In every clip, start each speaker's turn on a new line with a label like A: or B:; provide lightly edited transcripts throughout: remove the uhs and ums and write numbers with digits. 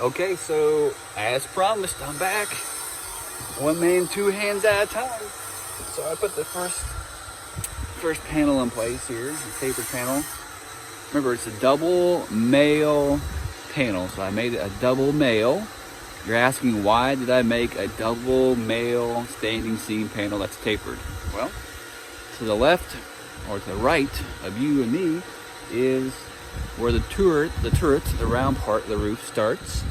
A: Okay, so as promised, I'm back. One man, two hands at a time. So I put the first panel in place here, the tapered panel. Remember, it's a double male panel, so I made it a double male. You're asking, why did I make a double male standing seam panel that's tapered? Well, to the left or to the right of you and me is where the turret, the round part of the roof starts.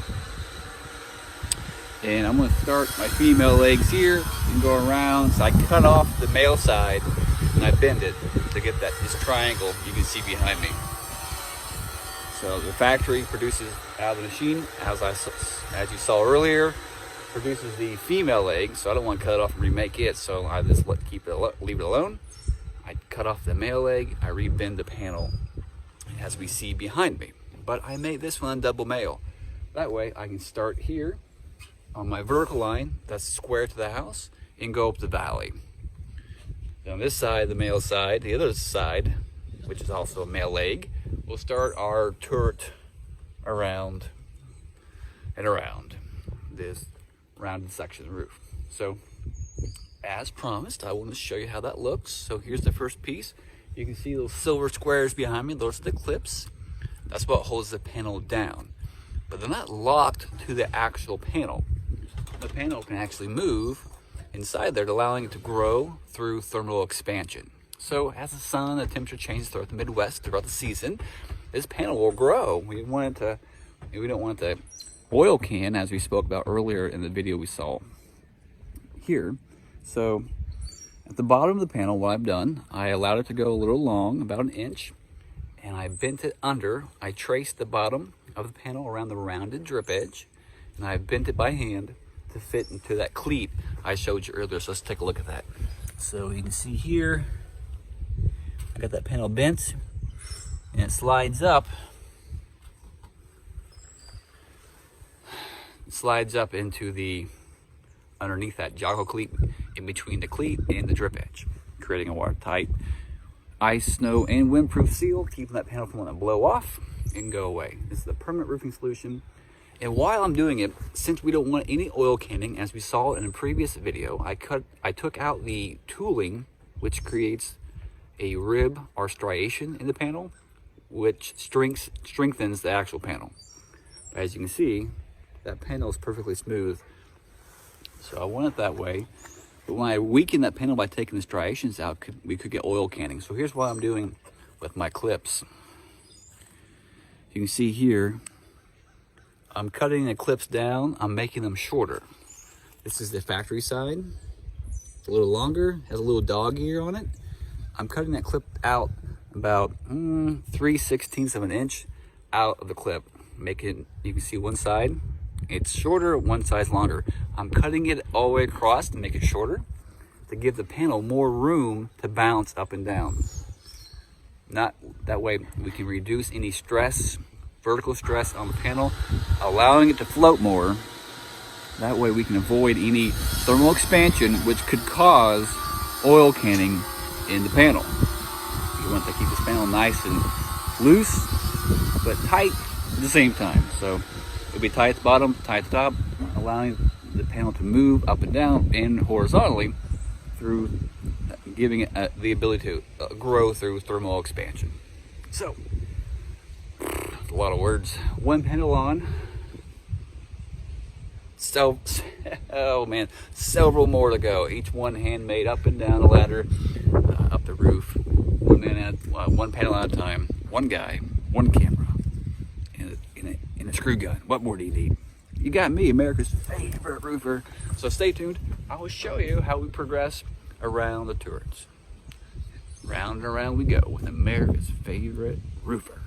A: And I'm going to start my female legs here and go around. So I cut off the male side and I bend it to get this triangle you can see behind me. So the factory produces out of the machine, as you saw earlier, produces the female leg. So I don't want to cut it off and remake it. So I just leave it alone. I cut off the male leg. I rebend the panel, as we see behind me. But I made this one double male. That way I can start here on my vertical line that's square to the house and go up the valley. On this side, the male side, the other side, which is also a male leg, we'll start our turret around and around this rounded section of the roof. So as promised, I want to show you how that looks. So here's the first piece. You can see those silver squares behind me. Those are the clips. That's what holds the panel down. But they're not locked to the actual panel. The panel can actually move inside there, allowing it to grow through thermal expansion. So as the sun, the temperature changes throughout the Midwest throughout the season, this panel will grow. We don't want it to oil can, as we spoke about earlier in the video we saw here. So at the bottom of the panel, what I've done, I allowed it to go a little long, about an inch, and I bent it under. I traced the bottom of the panel around the rounded drip edge, and I bent it by hand to fit into that cleat I showed you earlier. So let's take a look at that. So you can see here, I got that panel bent, and it slides up. It slides up into the underneath that joggle cleat, in between the cleat and the drip edge, creating a watertight ice, snow, and windproof seal, keeping that panel from wanting to blow off and go away. This is the permanent roofing solution. And while I'm doing it, since we don't want any oil canning, as we saw in a previous video, I took out the tooling, which creates a rib or striation in the panel, which strengthens the actual panel. As you can see, that panel is perfectly smooth. So I want it that way. But when I weaken that panel by taking the striations out, we could get oil canning. So here's what I'm doing with my clips. You can see here, I'm cutting the clips down. I'm making them shorter. This is the factory side. It's a little longer, has a little dog ear on it. I'm cutting that clip out about 3/16 of an inch out of the clip. You can see one side, it's shorter, one side's longer. I'm cutting it all the way across to make it shorter, to give the panel more room to bounce up and down. That way we can reduce any stress, vertical stress on the panel, allowing it to float more. That way we can avoid any thermal expansion, which could cause oil canning in the panel. You want to keep this panel nice and loose, but tight at the same time. So it'll be tight at the bottom, tight at the top, allowing the panel to move up and down and horizontally, through giving it the ability to grow through thermal expansion. So, a lot of words. One panel on. So, oh man, several more to go. Each one handmade up and down the ladder, up the roof. One panel at a time. One guy, one camera, and a screw gun. What more do you need? You got me, America's favorite roofer. So stay tuned. I will show you how we progress around the turrets. Round and around we go with America's favorite roofer.